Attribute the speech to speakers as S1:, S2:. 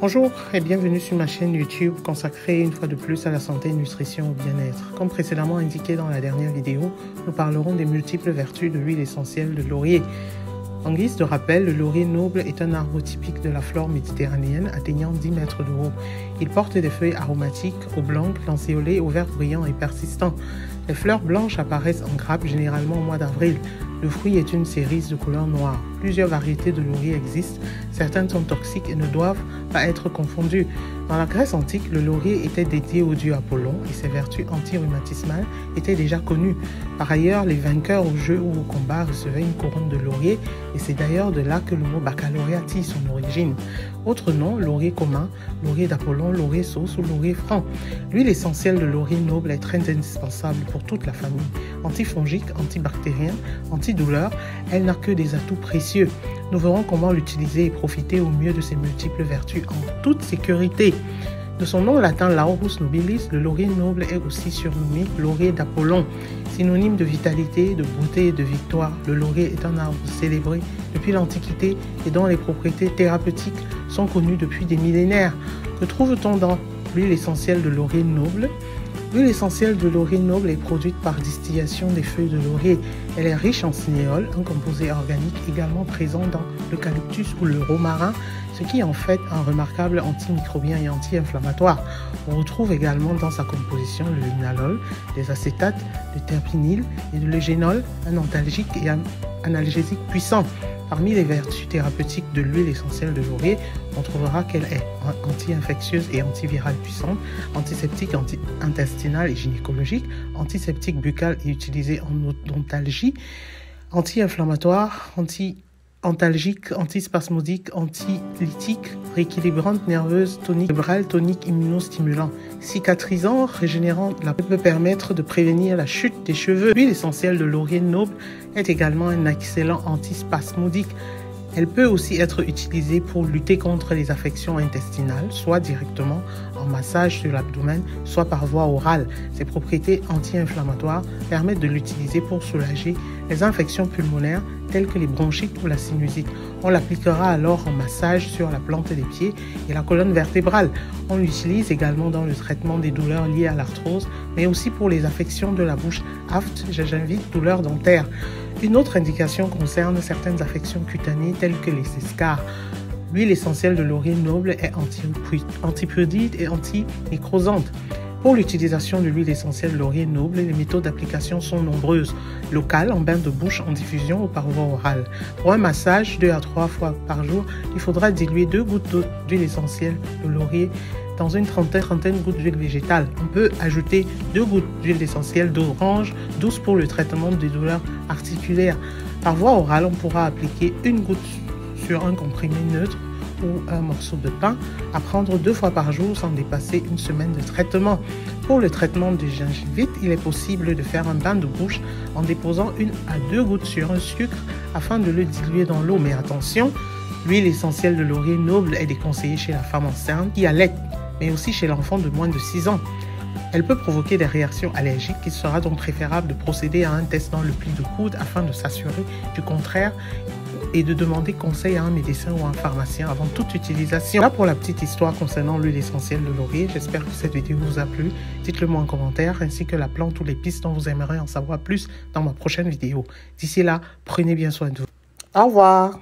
S1: Bonjour et bienvenue sur ma chaîne YouTube consacrée une fois de plus à la santé, nutrition et au bien-être. Comme précédemment indiqué dans la dernière vidéo, nous parlerons des multiples vertus de l'huile essentielle de laurier. En guise de rappel, le laurier noble est un arbre typique de la flore méditerranéenne atteignant 10 mètres de haut. Il porte des feuilles aromatiques, oblongues, lancéolées, au vert brillant et persistant. Les fleurs blanches apparaissent en grappes généralement au mois d'avril. Le fruit est une cerise de couleur noire. Plusieurs variétés de laurier existent. Certaines sont toxiques et ne doivent pas être confondues. Dans la Grèce antique, le laurier était dédié au dieu Apollon et ses vertus anti-rhumatismales étaient déjà connues. Par ailleurs, les vainqueurs au jeu ou au combat recevaient une couronne de laurier et c'est d'ailleurs de là que le mot baccalauréat tire son origine. Autre nom, laurier commun, laurier d'Apollon, laurier sauce ou laurier franc. L'huile essentielle de laurier noble est très indispensable pour toute la famille. Antifongique, antibactérienne, antidouleur, elle n'a que des atouts précieux. Nous verrons comment l'utiliser et profiter au mieux de ses multiples vertus en toute sécurité. De son nom latin Laurus nobilis, le laurier noble est aussi surnommé laurier d'Apollon. Synonyme de vitalité, de beauté et de victoire, le laurier est un arbre célébré depuis l'Antiquité et dont les propriétés thérapeutiques sont connues depuis des millénaires. Que trouve-t-on dans l'huile essentielle de laurier noble ? L'huile essentielle de laurier noble est produite par distillation des feuilles de laurier. Elle est riche en cinéole, un composé organique également présent dans l'eucalyptus ou le romarin, ce qui en fait un remarquable antimicrobien et anti-inflammatoire. On retrouve également dans sa composition le linalol, des acétates, le terpinyl et de l'eugénol, un antalgique et un analgésique puissant. Parmi les vertus thérapeutiques de l'huile essentielle de laurier, on trouvera qu'elle est anti-infectieuse et antivirale puissante, antiseptique, anti-intestinale et gynécologique, antiseptique buccale et utilisée en odontalgie, anti-inflammatoire, anti-antalgique, antispasmodique, antilytique, rééquilibrante nerveuse, tonique cérébrale, tonique immunostimulant, cicatrisant, régénérant. La peut permettre de prévenir la chute des cheveux. L'huile essentielle de laurier noble est également un excellent antispasmodique. Elle peut aussi être utilisée pour lutter contre les affections intestinales, soit directement en massage sur l'abdomen, soit par voie orale. Ses propriétés anti-inflammatoires permettent de l'utiliser pour soulager les infections pulmonaires telles que les bronchites ou la sinusite. On l'appliquera alors en massage sur la plante des pieds et la colonne vertébrale. On l'utilise également dans le traitement des douleurs liées à l'arthrose, mais aussi pour les affections de la bouche, aphte, gingivite, douleurs dentaires. Une autre indication concerne certaines affections cutanées telles que les escarres. L'huile essentielle de laurier noble est antipudide et antimicrosante. Pour l'utilisation de l'huile essentielle de laurier noble, les méthodes d'application sont nombreuses. Locale, en bain de bouche, en diffusion ou par voie orale. Pour un massage 2 à 3 fois par jour, il faudra diluer 2 gouttes d'huile essentielle de laurier dans une trentaine de gouttes d'huile végétale. On peut ajouter 2 gouttes d'huile essentielle d'orange douce pour le traitement des douleurs articulaires. Par voie orale, on pourra appliquer 1 goutte sur un comprimé neutre ou un morceau de pain à prendre 2 fois par jour sans dépasser une semaine de traitement. Pour le traitement de gingivite, il est possible de faire un bain de bouche en déposant 1 à 2 gouttes sur un sucre afin de le diluer dans l'eau. Mais attention, l'huile essentielle de laurier noble est déconseillée chez la femme enceinte qui allaite, mais aussi chez l'enfant de moins de 6 ans. Elle peut provoquer des réactions allergiques. Il sera donc préférable de procéder à un test dans le pli de coude afin de s'assurer du contraire et de demander conseil à un médecin ou à un pharmacien avant toute utilisation. Là pour la petite histoire concernant l'huile essentielle de laurier. J'espère que cette vidéo vous a plu. Dites-le moi en commentaire ainsi que la plante ou les pistes dont vous aimeriez en savoir plus dans ma prochaine vidéo. D'ici là, prenez bien soin de vous. Au revoir.